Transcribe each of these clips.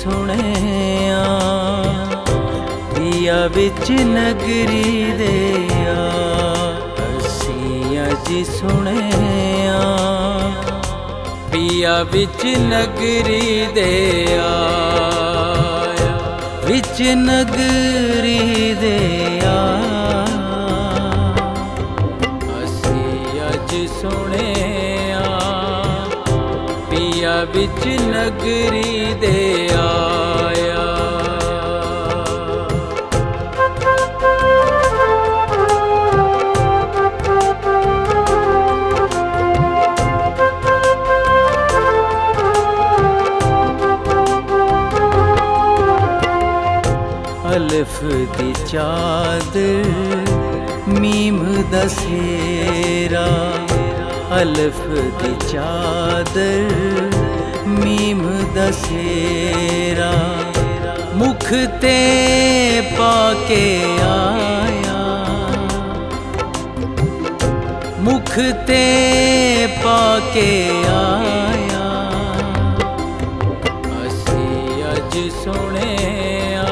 सुनिया पिया विच नगरी दे असीं अज सुनिया पिया विच नगरी दे आया विच नगरी दे असीं अज सुनिया पिया विच नगरी दे आया। अलिफ दी चादर मीम दा सेरा अलिफ दी चादर मीम दा सेरा मुख ते पाके आया मुख ते पाके आया असीं अज सुनिया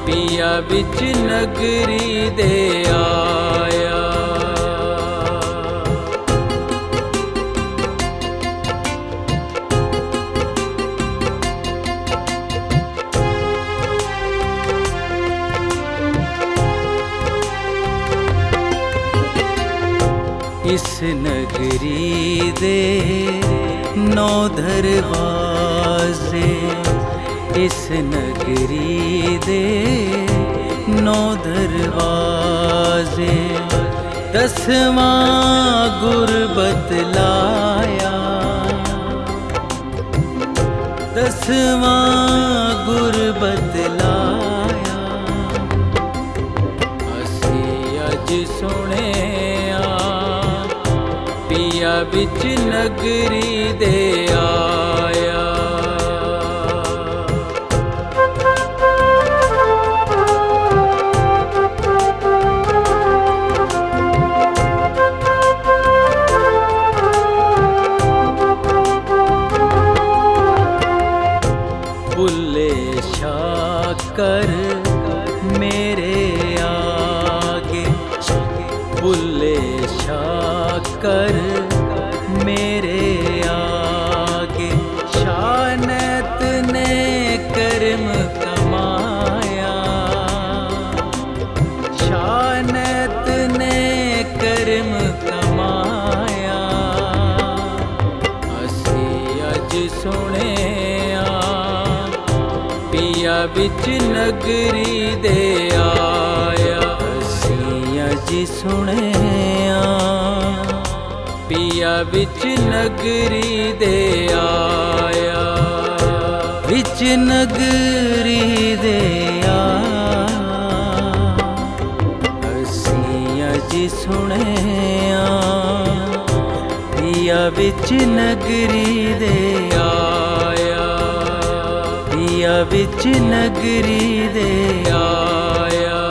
पिया विच नगरी दे आया। इस नगरी दे नौ दरवाजे इस नगरी दे नौ दरवाजे दसवां गुरबत लाया दसवां गुरबत लाया असीं अज सुनिया पिया विच नगरी दे आया। बुल्ले शाकर मेरे आगे बुल्ले शाकर मेरे आगे शानत ने कर्म कमाया शानत ने कर्म कमाया असीं अज सुनिया पिया विच नगरी दे आया असीं अज सुनिया पिया विच नगरी दे आया विच नगरी दे आया असीं अज सुनिया पिया विच नगरी दे आया पिया विच नगरी दे आया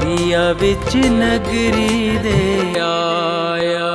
पिया विच नगरी दे आया।